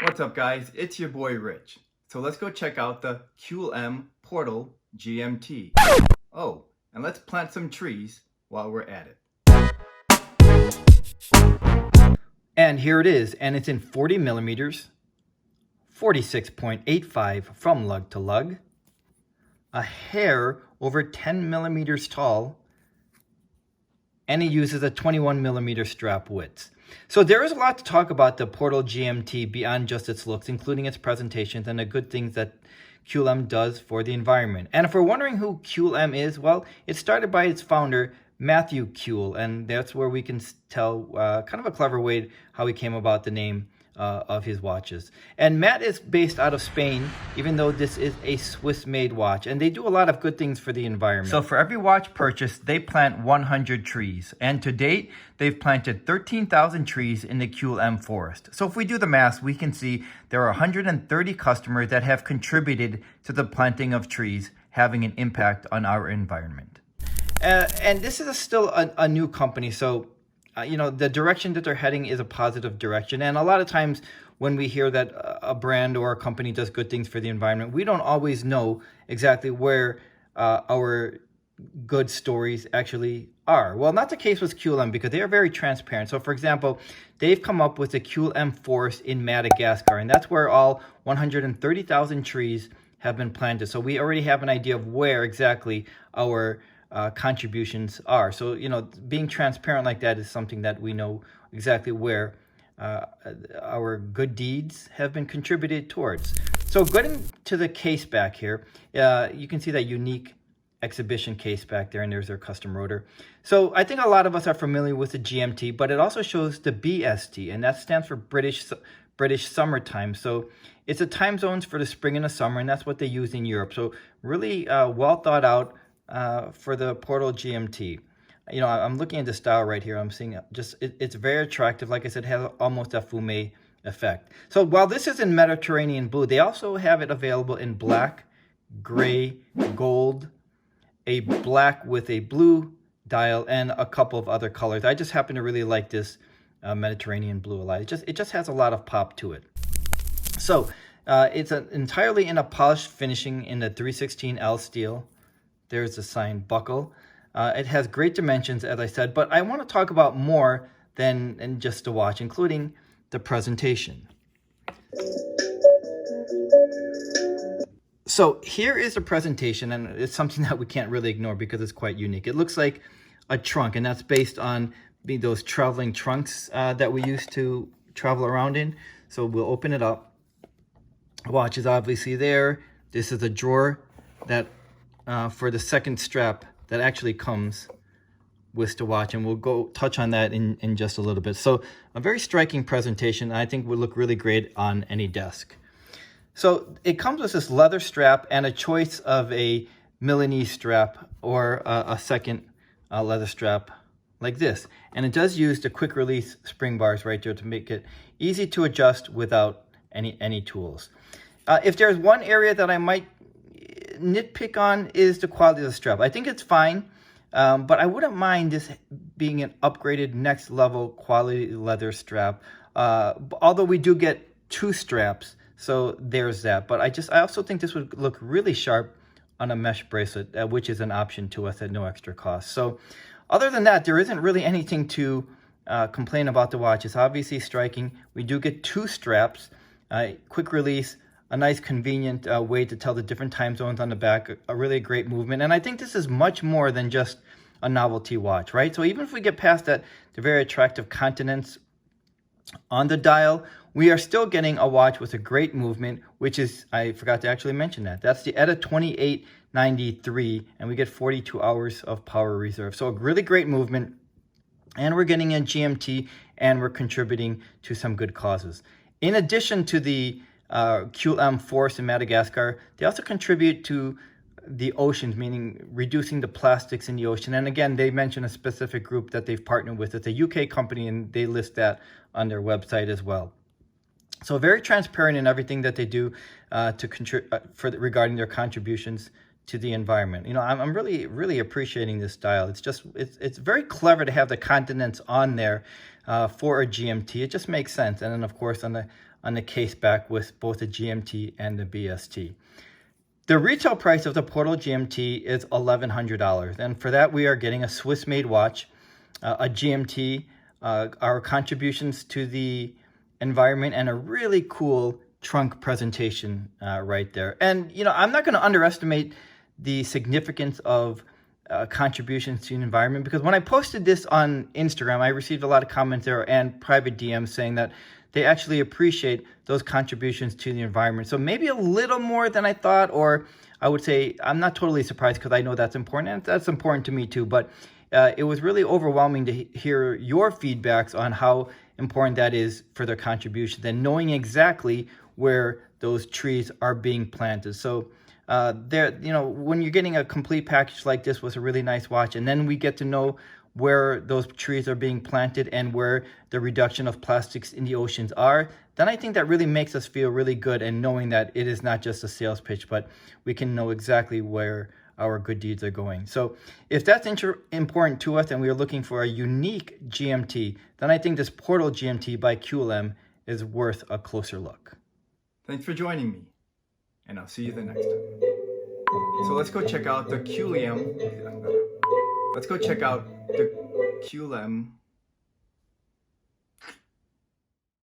What's up, guys? It's your boy Rich. So let's go check out the CuleM Portal GMT. Oh, and let's plant some trees while we're at it. And here it is, and it's in 40 millimeters, 46.85 from lug to lug, a hair over 10 millimeters tall, and it uses a 21 millimeter strap width. So there is a lot to talk about the Portal GMT beyond just its looks, including its presentations and the good things that CuleM does for the environment. And if we're wondering who CuleM is, well, it started by its founder, Matthew Cule, and that's where we can tell kind of a clever way how he came about the name of his watches. And Matt is based out of Spain, even though this is a Swiss-made watch, and they do a lot of good things for the environment. So for every watch purchased, they plant 100 trees, and to date, they've planted 13,000 trees in the CuleM forest. So if we do the math, we can see there are 130 customers that have contributed to the planting of trees, having an impact on our environment. And this is still a new company, so the direction that they're heading is a positive direction. And a lot of times when we hear that a brand or a company does good things for the environment, we don't always know exactly where our good stories actually are. Well, not the case with CuleM, because they are very transparent. So for example, they've come up with the CuleM forest in Madagascar, and that's where all 130,000 trees have been planted. So we already have an idea of where exactly our contributions are. So, being transparent like that is something that we know exactly where our good deeds have been contributed towards. So getting to the case back here, you can see that unique exhibition case back there, and there's their custom rotor. So I think a lot of us are familiar with the GMT, but it also shows the BST, and that stands for British summertime. So it's the time zones for the spring and the summer, and that's what they use in Europe. So really well thought out for the Portal GMT. I'm looking at the style right here. I'm seeing it's very attractive. Like I said, it has almost a fume effect. So while this is in Mediterranean blue, they also have it available in black, gray, gold, a black with a blue dial, and a couple of other colors. I just happen to really like this Mediterranean blue a lot. It just has a lot of pop to it. So it's entirely in a polished finishing in the 316L steel. There's the signed buckle. It has great dimensions, as I said, but I want to talk about more than just the watch, including the presentation. So here is the presentation, and it's something that we can't really ignore because it's quite unique. It looks like a trunk, and that's based on those traveling trunks that we used to travel around in. So we'll open it up. The watch is obviously there. This is a drawer that for the second strap that actually comes with the watch, and we'll go touch on that in just a little bit. So a very striking presentation, I think would look really great on any desk. So it comes with this leather strap and a choice of a Milanese strap or a second leather strap like this. And it does use the quick release spring bars right there to make it easy to adjust without any tools. If there's one area that I might nitpick on is the quality of the strap. I think it's fine, but I wouldn't mind this being an upgraded next level quality leather strap. Although we do get two straps, so there's that. But I also think this would look really sharp on a mesh bracelet, which is an option to us at no extra cost. So other than that, there isn't really anything to complain about the watch. It's obviously striking. We do get two straps, quick release, a nice convenient way to tell the different time zones on the back, a really great movement. And I think this is much more than just a novelty watch, right? So even if we get past that, the very attractive continents on the dial, we are still getting a watch with a great movement, which is, I forgot to actually mention that. That's the ETA 2893, and we get 42 hours of power reserve. So a really great movement, and we're getting a GMT, and we're contributing to some good causes. In addition to the CuleM forest in Madagascar, they also contribute to the oceans, meaning reducing the plastics in the ocean. And again, they mention a specific group that they've partnered with. It's a UK company, and they list that on their website as well. So very transparent in everything that they do regarding their contributions to the environment. You know, I'm really appreciating this dial. It's very clever to have the continents on there for a GMT. It just makes sense. And then of course on the case back with both the GMT and the BST. The retail price of the Portal GMT is $1,100, and for that we are getting a Swiss-made watch, a GMT, our contributions to the environment, and a really cool trunk presentation right there. And you know, I'm not going to underestimate the significance of contributions to the environment, because when I posted this on Instagram, I received a lot of comments there and private DMs saying that they actually appreciate those contributions to the environment. So maybe a little more than I thought, or I would say I'm not totally surprised, because I know that's important, and that's important to me too. But it was really overwhelming to hear your feedbacks on how important that is for their contributions, and knowing exactly where those trees are being planted. So there, you know, when you're getting a complete package like this with a really nice watch, and then we get to know where those trees are being planted and where the reduction of plastics in the oceans are, then I think that really makes us feel really good, and knowing that it is not just a sales pitch, but we can know exactly where our good deeds are going. So if that's important to us and we are looking for a unique GMT, then I think this Portal GMT by CuleM is worth a closer look. Thanks for joining me, and I'll see you the next time. So let's go check out the CuleM. Let's go check out the CuleM